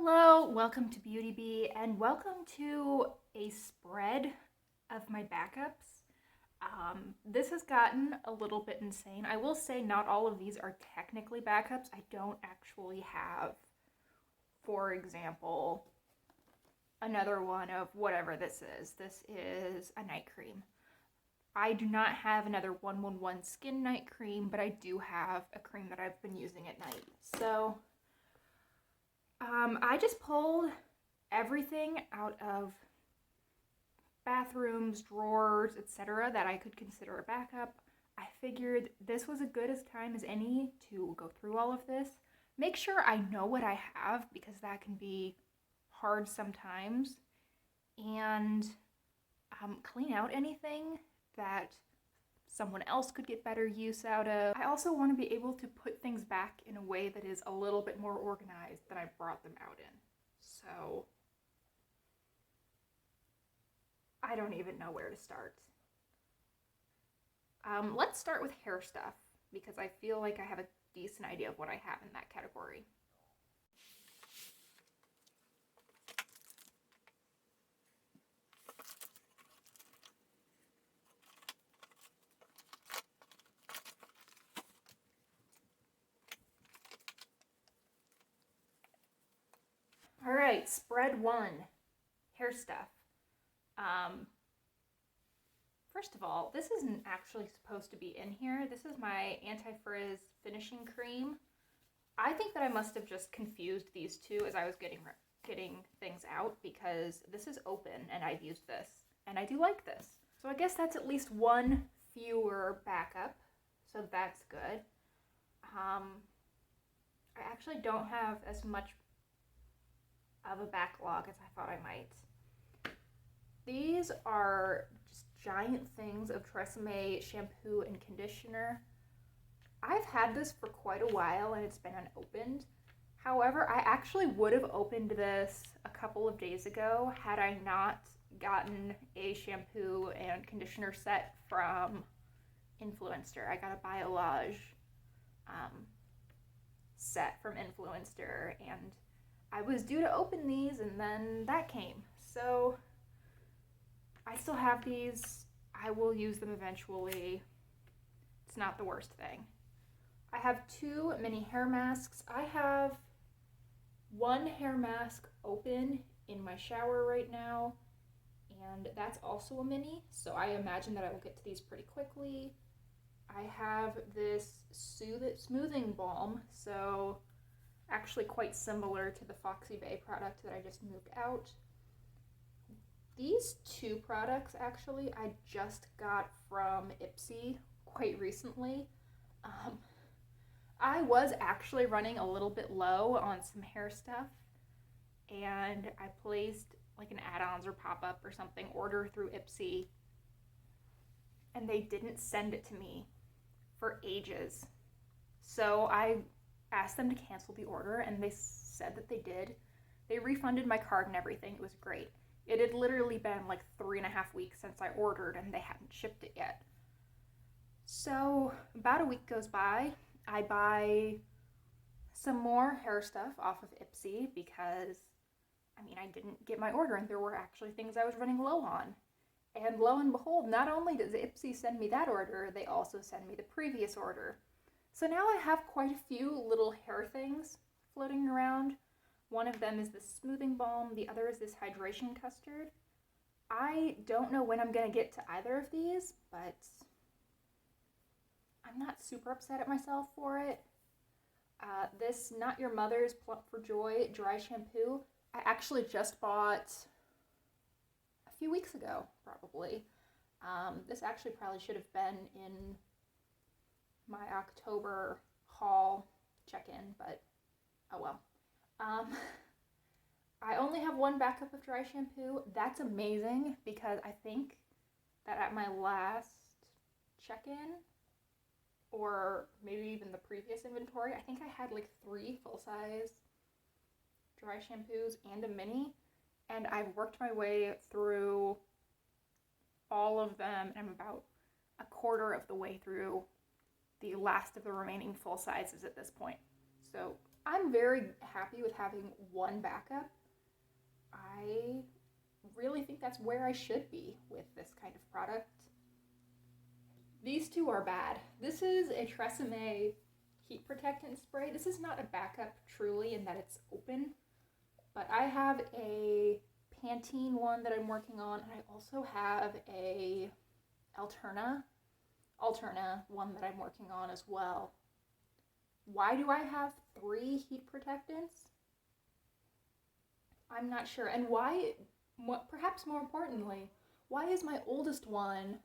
Hello, welcome to Beauty Bee, and welcome to a spread of my backups. This has gotten a little bit insane. I will say not all of these are technically backups. I don't actually have, for example, another one of whatever this is. This is a night cream. I do not have another 111 Skin Night Cream, but I do have a cream that I've been using at night. So I just pulled everything out of bathrooms, drawers, etc. that I could consider a backup. I figured this was as good a time as any to go through all of this. Make sure I know what I have because that can be hard sometimes. And clean out anything that someone else could get better use out of. I also want to be able to put things back in a way that is a little bit more organized than I brought them out in. So I don't even know where to start. Let's start with hair stuff because I feel like I have a decent idea of what I have in that category. All right, spread one, hair stuff. First of all, this isn't actually supposed to be in here. This is my Anti-Frizz finishing cream. I think that I must have just confused these two as I was getting things out because this is open and I've used this and I do like this. So I guess that's at least one fewer backup, so that's good. I actually don't have as much of a backlog as I thought I might. These are just giant things of Tresemme shampoo and conditioner. I've had this for quite a while and it's been unopened. However, I actually would have opened this a couple of days ago had I not gotten a shampoo and conditioner set from Influencer. I got a Biolage set from Influencer and I was due to open these and then that came. So I still have these. I will use them eventually. It's not the worst thing. I have two mini hair masks. I have one hair mask open in my shower right now, and that's also a mini, so I imagine that I will get to these pretty quickly. I have this Soothed smoothing balm, so actually quite similar to the Foxy Bay product that I just moved out. These two products actually I just got from Ipsy quite recently. I was actually running a little bit low on some hair stuff and I placed like an add-ons or pop-up or something order through Ipsy and they didn't send it to me for ages. So I asked them to cancel the order and they said that they did. They refunded my card and everything. It was great. It had literally been like 3.5 weeks since I ordered and they hadn't shipped it yet. So about a week goes by. I buy some more hair stuff off of Ipsy because, I didn't get my order and there were actually things I was running low on. And lo and behold, not only does Ipsy send me that order, they also send me the previous order. So now I have quite a few little hair things floating around. One of them is this smoothing balm, the other is this hydration custard. I don't know when I'm going to get to either of these, but I'm not super upset at myself for it. This Not Your Mother's Plump for Joy dry shampoo, I actually just bought a few weeks ago, probably. This actually probably should have been in my October haul check-in, but oh well. I only have one backup of dry shampoo. That's amazing because I think that at my last check-in, or maybe even the previous inventory, I think I had like 3 full-size dry shampoos and a mini, and I've worked my way through all of them, and I'm about a quarter of the way through the last of the remaining full sizes at this point. So I'm very happy with having one backup. I really think that's where I should be with this kind of product. These two are bad. This is a Tresemme heat protectant spray. This is not a backup truly in that it's open, but I have a Pantene one that I'm working on, and I also have a Alterna one that I'm working on as well. Why do I have 3 heat protectants? I'm not sure. And why, perhaps more importantly, why is my oldest one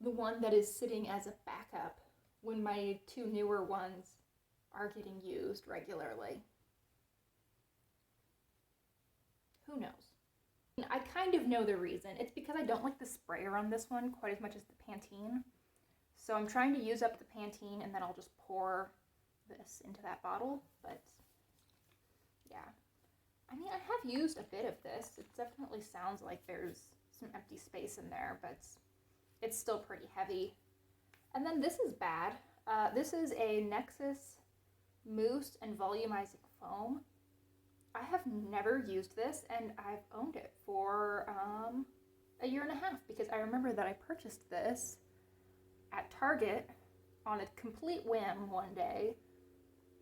the one that is sitting as a backup when my 2 newer ones are getting used regularly? Who knows? I kind of know the reason. It's because I don't like the sprayer on this one quite as much as the Pantene. So I'm trying to use up the Pantene, and then I'll just pour this into that bottle. But yeah, I mean, I have used a bit of this. It definitely sounds like there's some empty space in there, but it's still pretty heavy. And then this is bad. This is a Nexus Mousse and Volumizing Foam. I have never used this, and I've owned it for a year and a half, because I remember that I purchased this at Target on a complete whim one day,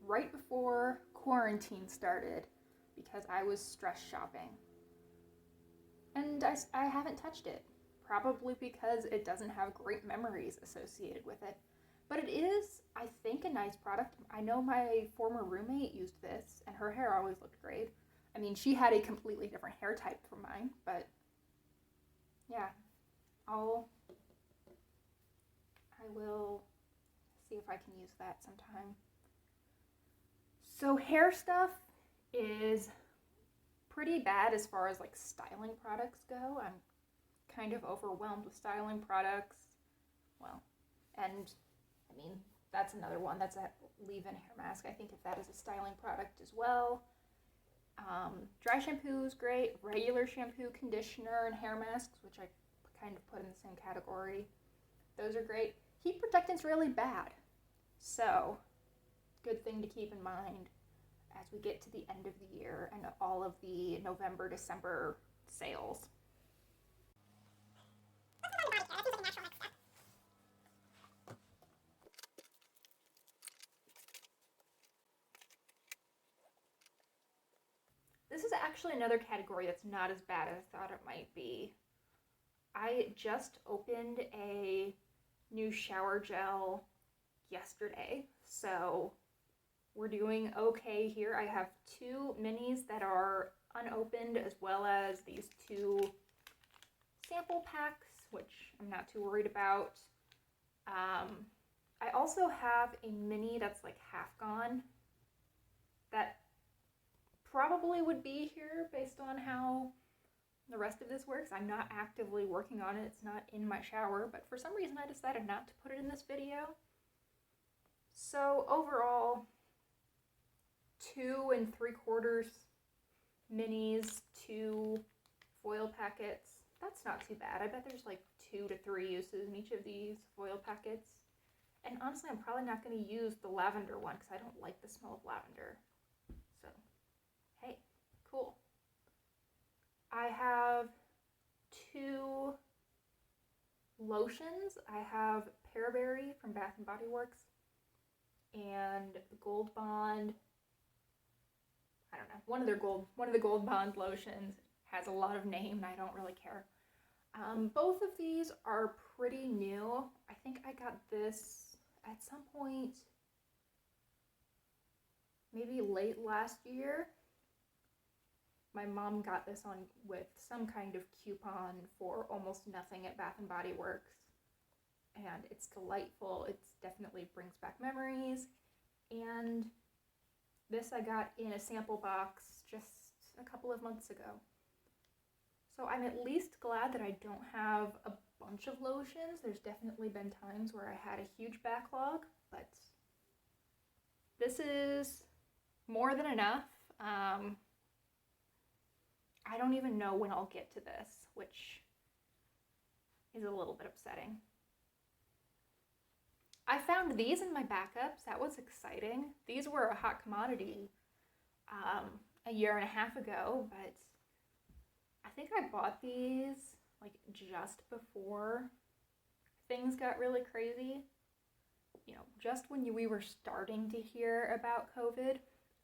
right before quarantine started, because I was stress shopping. And I haven't touched it, probably because it doesn't have great memories associated with it. But it is, I think, a nice product. I know my former roommate used this, and her hair always looked great. I mean, she had a completely different hair type from mine, but yeah, I will see if I can use that sometime. So hair stuff is pretty bad as far as like styling products go. I'm kind of overwhelmed with styling products. Well, and I mean, that's another one. That's a leave-in hair mask. I think of that as a styling product as well. Dry shampoo is great. Regular shampoo, conditioner, and hair masks, which I kind of put in the same category. Those are great. Heat protectant's really bad. So, good thing to keep in mind as we get to the end of the year and all of the November, December sales. This is actually another category that's not as bad as I thought it might be. I just opened a new shower gel yesterday, so we're doing okay here. I have 2 minis that are unopened, as well as these 2 sample packs, which I'm not too worried about. I also have a mini that's like half gone that probably would be here based on how the rest of this works. I'm not actively working on it. It's not in my shower, but for some reason I decided not to put it in this video. So overall, 2 3/4 minis, 2 foil packets. That's not too bad. I bet there's like 2 to 3 uses in each of these foil packets. And honestly, I'm probably not going to use the lavender one because I don't like the smell of lavender. So, hey, cool. I have 2 lotions. I have Pearberry from Bath & Body Works and the Gold Bond. I don't know, one of the Gold Bond lotions has a lot of name and I don't really care. Both of these are pretty new. I think I got this at some point, maybe late last year. My mom got this on with some kind of coupon for almost nothing at Bath & Body Works. And it's delightful. It definitely brings back memories. And this I got in a sample box just a couple of months ago. So I'm at least glad that I don't have a bunch of lotions. There's definitely been times where I had a huge backlog, but this is more than enough. I don't even know when I'll get to this, which is a little bit upsetting. I found these in my backups. That was exciting. These were a hot commodity a year and a half ago, but I think I bought these like just before things got really crazy. You know, just when we were starting to hear about COVID,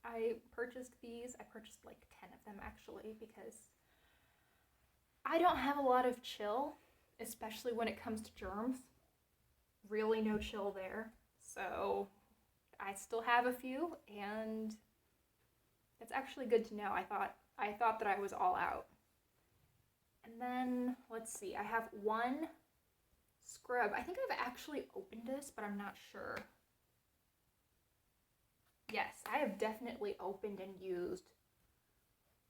I purchased these. I purchased like 10 of them actually because I don't have a lot of chill, especially when it comes to germs. Really no chill there. So I still have a few, and it's actually good to know. I thought that I was all out. And then let's see, I have one scrub. I think I've actually opened this, but I'm not sure. Yes, I have definitely opened and used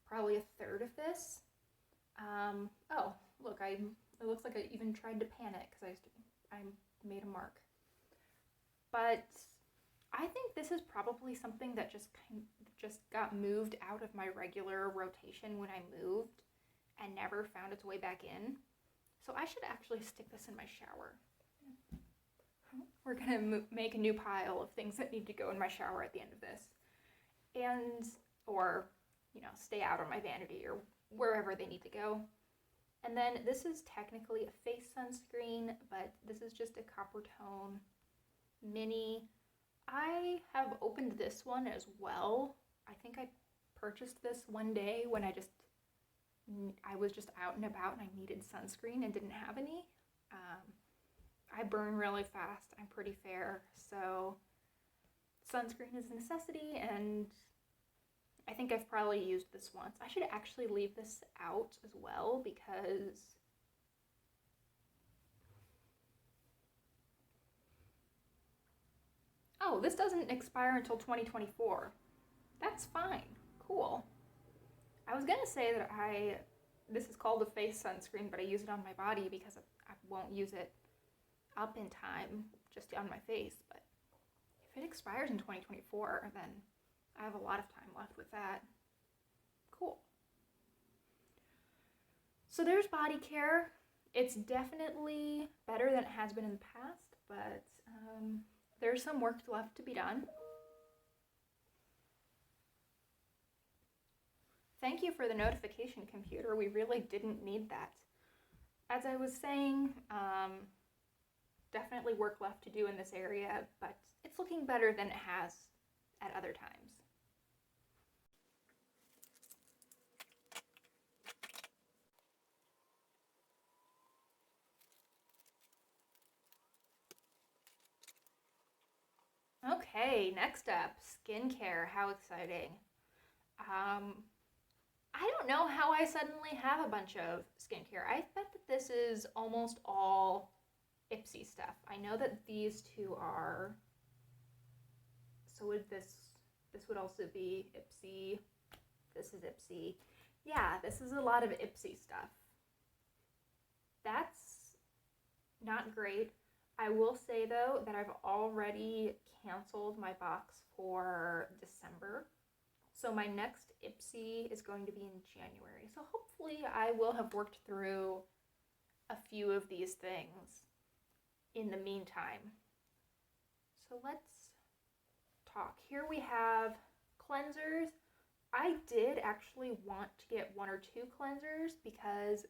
probably a third of this. Oh, look, it looks like I even tried to pan it because I made a mark. But I think this is probably something that just got moved out of my regular rotation when I moved and never found its way back in. So I should actually stick this in my shower. We're gonna make a new pile of things that need to go in my shower at the end of this. Or, you know, stay out on my vanity or wherever they need to go. And then this is technically a face sunscreen, but this is just a copper tone mini. I have opened this one as well. I think I purchased this one day when I was just out and about and I needed sunscreen and didn't have any. I burn really fast. I'm pretty fair, so sunscreen is a necessity, and I think I've probably used this once. I should actually leave this out as well because oh, this doesn't expire until 2024. That's fine. Cool. I was gonna say that this is called a face sunscreen, but I use it on my body because I won't use it up in time just on my face. But if it expires in 2024, then I have a lot of time left with that. Cool. So there's body care. It's definitely better than it has been in the past, but there's some work left to be done. Thank you for the notification, computer. We really didn't need that. As I was saying, definitely work left to do in this area, but it's looking better than it has at other times. Okay, next up, skincare. How exciting. I don't know how I suddenly have a bunch of skincare. I bet that this is almost all Ipsy stuff. I know that these two are, so would this would also be Ipsy. This is Ipsy. Yeah, this is a lot of Ipsy stuff. That's not great. I will say though that I've already canceled my box for December. So my next Ipsy is going to be in January. So hopefully I will have worked through a few of these things in the meantime. So let's talk. Here we have cleansers. I did actually want to get one or two cleansers because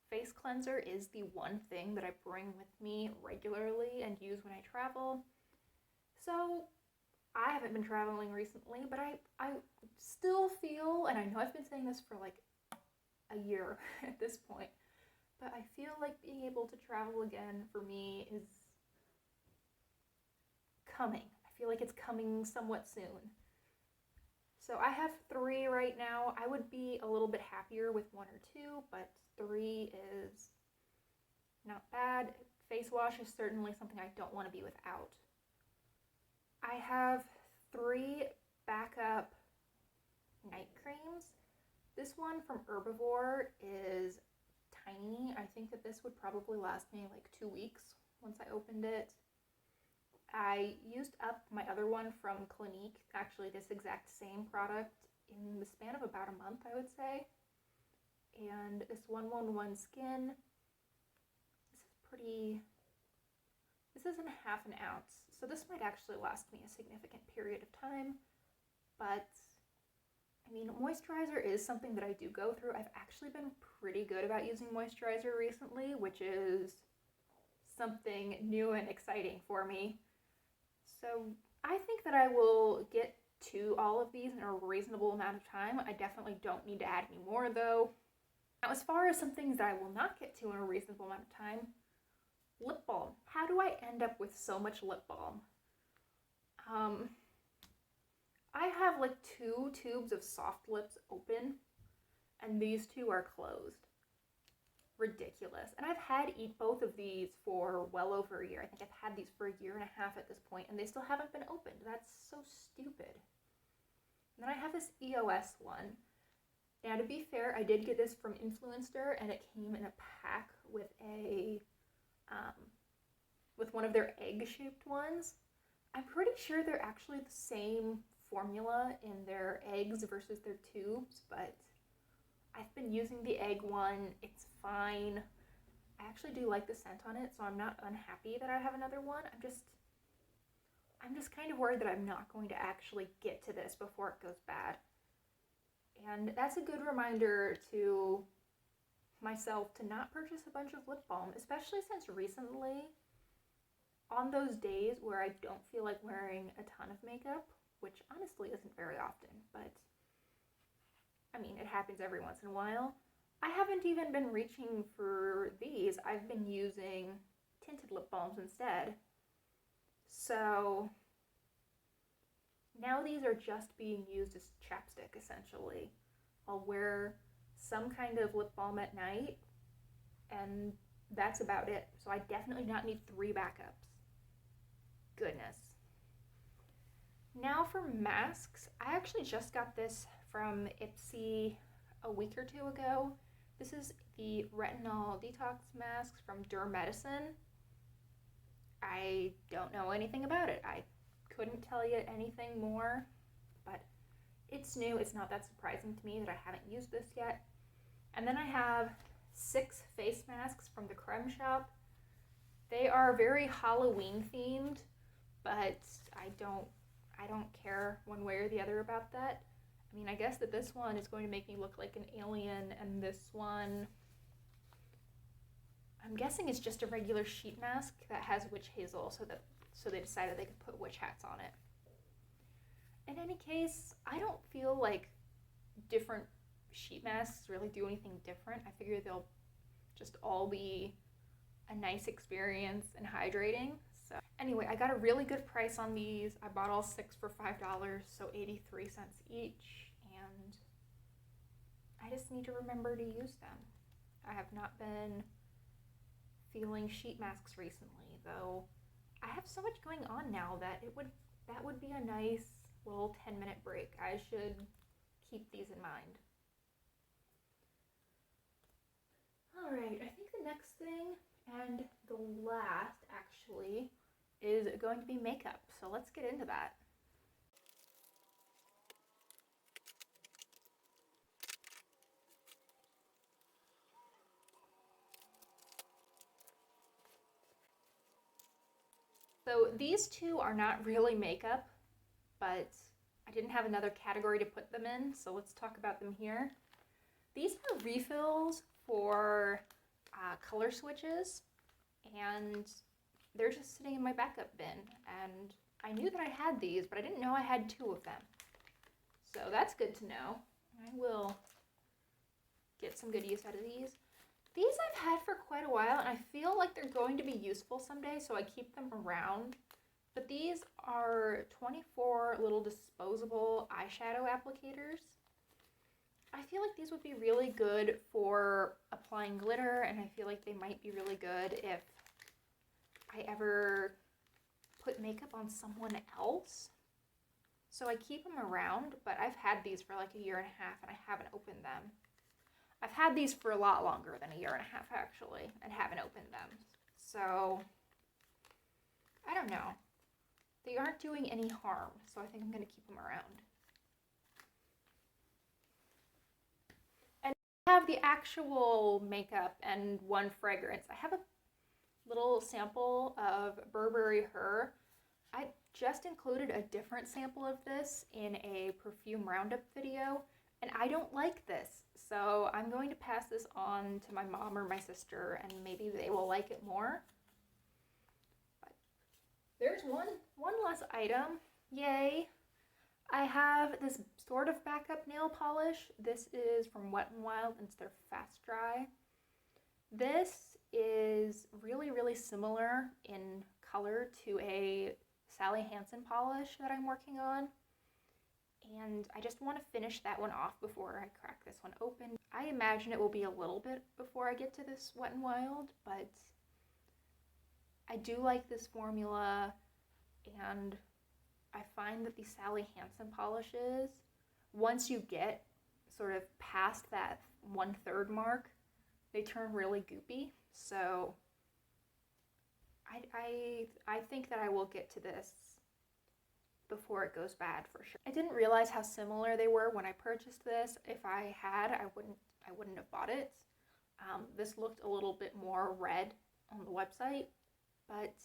face cleanser is the one thing that I bring with me regularly and use when I travel. So I haven't been traveling recently, but I still feel, and I know I've been saying this for like a year at this point, but I feel like being able to travel again for me is coming. I feel like it's coming somewhat soon. So I have 3 right now. I would be a little bit happier with 1 or 2, but 3 is not bad. Face wash is certainly something I don't want to be without. I have 3 backup night creams. This one from Herbivore is tiny. I think that this would probably last me like 2 weeks once I opened it. I used up my other one from Clinique, actually this exact same product, in the span of about a month, I would say. And this 111 Skin, this is in 1/2 ounce, so this might actually last me a significant period of time, but I mean, moisturizer is something that I do go through. I've actually been pretty good about using moisturizer recently, which is something new and exciting for me. So I think that I will get to all of these in a reasonable amount of time. I definitely don't need to add any more though. Now, as far as some things that I will not get to in a reasonable amount of time, lip balm. How do I end up with so much lip balm? I have like 2 tubes of soft lips open, and these 2 are closed. Ridiculous. And I've had both of these for well over a year. I think I've had these for a year and a half at this point, and they still haven't been opened. That's so stupid. And then I have this EOS one. Now, to be fair, I did get this from Influencer, and it came in a pack with with one of their egg-shaped ones. I'm pretty sure they're actually the same formula in their eggs versus their tubes, but I've been using the egg one. It's fine. I actually do like the scent on it, so I'm not unhappy that I have another one. I'm just kind of worried that I'm not going to actually get to this before it goes bad. And that's a good reminder to myself to not purchase a bunch of lip balm, especially since recently, on those days where I don't feel like wearing a ton of makeup, which honestly isn't very often, but I mean, it happens every once in a while, I haven't even been reaching for these. I've been using tinted lip balms instead. So now these are just being used as chapstick, essentially. I'll wear some kind of lip balm at night, and that's about it. So I definitely do not need 3 backups. Goodness. Now for masks, I actually just got this from Ipsy a week or 2 ago. This is the Retinol Detox Masks from Medicine. I don't know anything about it. I couldn't tell you anything more, but it's new. It's not that surprising to me that I haven't used this yet. And then I have 6 face masks from the Creme Shop. They are very Halloween themed, but I don't care one way or the other about that. I mean, I guess that this one is going to make me look like an alien, and this one, I'm guessing it's just a regular sheet mask that has witch hazel, so they decided they could put witch hats on it. In any case, I don't feel like different sheet masks really do anything different. I figure they'll just all be a nice experience and hydrating. So anyway, I got a really good price on these. I bought all 6 for $5, so 83 cents each, and I just need to remember to use them. I have not been feeling sheet masks recently, though I have so much going on now that that would be a nice little 10-minute break. I should keep these in mind. All right, I think the next thing, and the last actually, is going to be makeup. So let's get into that. So these 2 are not really makeup, but I didn't have another category to put them in, so let's talk about them here. These are refills for color switches, and they're just sitting in my backup bin, and I knew that I had these, but I didn't know I had 2 of them. So that's good to know. I will get some good use out of these. These I've had for quite a while, and I feel like they're going to be useful someday, so I keep them around. But these are 24 little disposable eyeshadow applicators. I feel like these would be really good for applying glitter, and I feel like they might be really good if I ever put makeup on someone else. So I keep them around, but I've had these for like a year and a half, and I haven't opened them. I've had these for a lot longer than a year and a half, actually, and haven't opened them. So, I don't know. They aren't doing any harm, so I think I'm going to keep them around. And I have the actual makeup and one fragrance. I have a little sample of Burberry Her. I just included a different sample of this in a perfume roundup video, and I don't like this. So I'm going to pass this on to my mom or my sister, and maybe they will like it more. But there's one less item. Yay! I have this sort of backup nail polish. This is from Wet n Wild, and it's their Fast Dry. This is really, really similar in color to a Sally Hansen polish that I'm working on. And I just want to finish that one off before I crack this one open. I imagine it will be a little bit before I get to this Wet n Wild, but I do like this formula, and I find that the Sally Hansen polishes, once you get sort of past that 1/3 mark, they turn really goopy. So I think that I will get to this before it goes bad for sure. I didn't realize how similar they were when I purchased this. If I had, I wouldn't have bought it. This looked a little bit more red on the website, but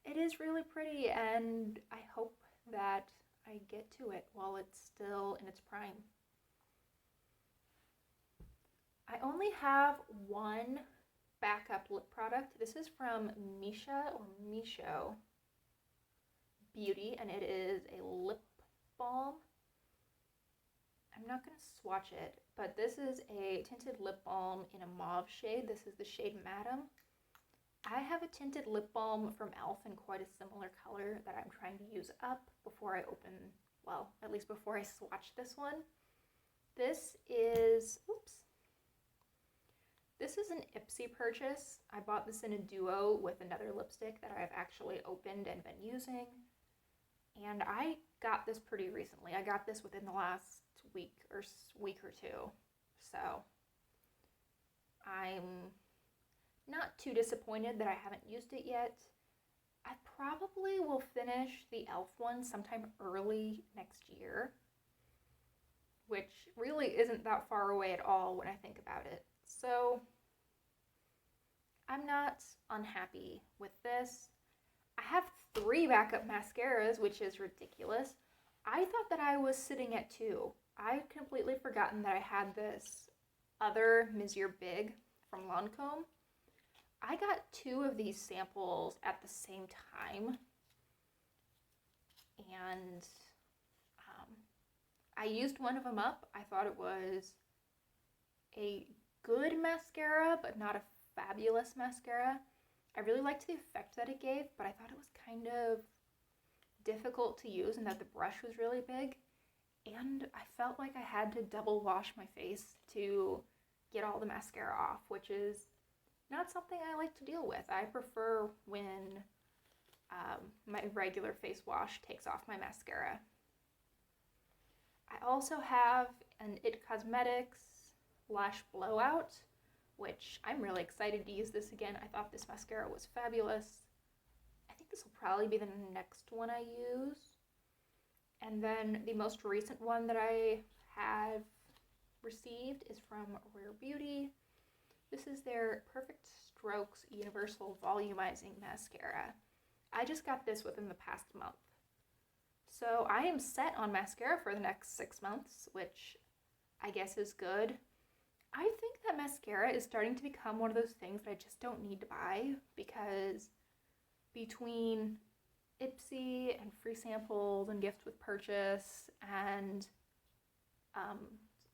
it is really pretty, and I hope that I get to it while it's still in its prime. I only have one backup lip product. This is from Misha or Misho Beauty, and it is a lip balm. I'm not going to swatch it, but this is a tinted lip balm in a mauve shade. This is the shade Madam. I have a tinted lip balm from e.l.f. in quite a similar color that I'm trying to use up before I open, well, at least before I swatch this one. This is, this is an Ipsy purchase. I bought this in a duo with another lipstick that I've actually opened and been using. And I got this pretty recently. I got this within the last week or two. So I'm not too disappointed that I haven't used it yet. I probably will finish the e.l.f. one sometime early next year, which really isn't that far away at all when I think about it. So I'm not unhappy with this. I have 3 backup mascaras, which is ridiculous. I thought that I was sitting at 2. I'd completely forgotten that I had this other Messier Big from Lancome. I got 2 of these samples at the same time, and I used one of them up. I thought it was a good mascara, but not a fabulous mascara. I really liked the effect that it gave, but I thought it was kind of difficult to use and that the brush was really big. And I felt like I had to double wash my face to get all the mascara off, which is not something I like to deal with. I prefer when my regular face wash takes off my mascara. I also have an IT Cosmetics Lash Blowout, which I'm really excited to use this again. I thought this mascara was fabulous. I think this will probably be the next one I use. And then the most recent one that I have received is from Rare Beauty. This is their Perfect Strokes Universal Volumizing Mascara. I just got this within the past month. So I am set on mascara for the next 6 months, which I guess is good. I think that mascara is starting to become one of those things that I just don't need to buy, because between Ipsy and free samples and gifts with purchase and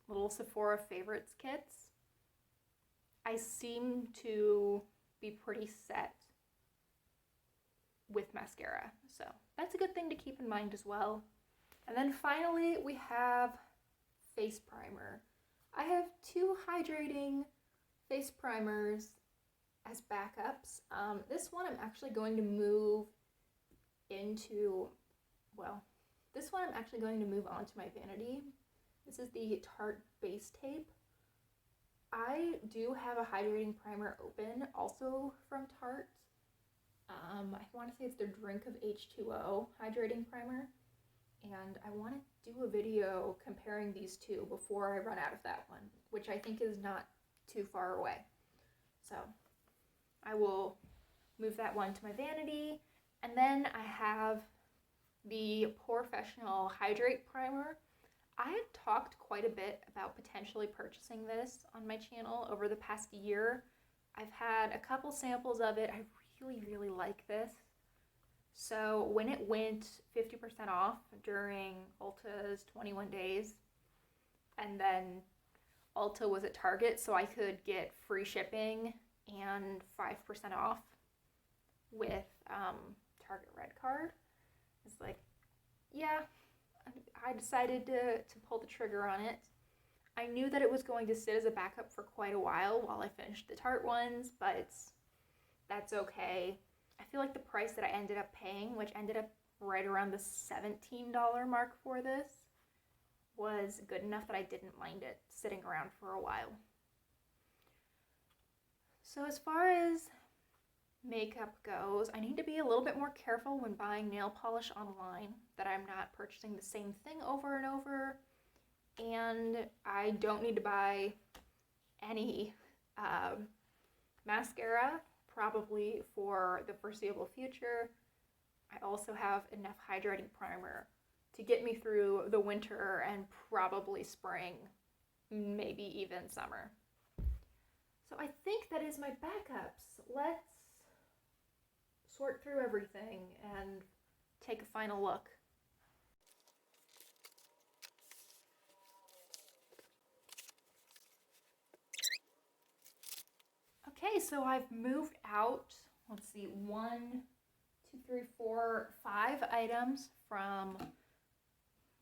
little Sephora favorites kits, I seem to be pretty set with mascara. So that's a good thing to keep in mind as well. And then finally we have face primer. I have 2 hydrating face primers as backups. This one I'm actually going to move into, well, this one I'm actually going to move on to my vanity. This is the Tarte Base Tape. I do have a hydrating primer open, also from Tarte. I want to say it's their Drink of H2O hydrating primer. And I want to do a video comparing these two before I run out of that one, which I think is not too far away. So I will move that one to my vanity. And then I have the Porefessional Hydrate Primer. I have talked quite a bit about potentially purchasing this on my channel over the past year. I've had a couple samples of it. I really like this. So when it went 50% off during Ulta's 21 days, and then Ulta was at Target, so I could get free shipping and 5% off with Target Red Card. It's like, yeah, I decided to pull the trigger on it. I knew that it was going to sit as a backup for quite a while I finished the Tarte ones, but that's okay. I feel like the price that I ended up paying, which ended up right around the $17 mark for this, was good enough that I didn't mind it sitting around for a while. So as far as makeup goes, I need to be a little bit more careful when buying nail polish online, that I'm not purchasing the same thing over and over, and I don't need to buy any mascara probably for the foreseeable future. I also have enough hydrating primer to get me through the winter and probably spring, maybe even summer. So I think that is my backups. Let's sort through everything and take a final look. Okay, so I've moved out, let's see, 1, 2, 3, 4, 5 items from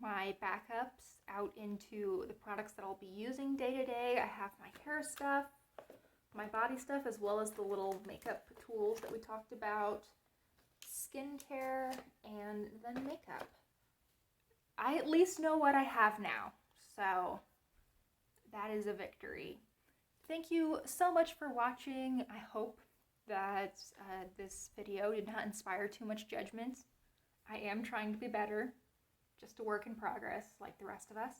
my backups out into the products that I'll be using day to day. I have my hair stuff, my body stuff, as well as the little makeup tools that we talked about, skincare, and then makeup. I at least know what I have now, so that is a victory. Thank you so much for watching. I hope that this video did not inspire too much judgment. I am trying to be better, just a work in progress like the rest of us.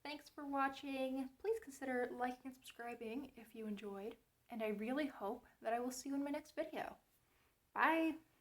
Thanks for watching. Please consider liking and subscribing if you enjoyed, and I really hope that I will see you in my next video. Bye!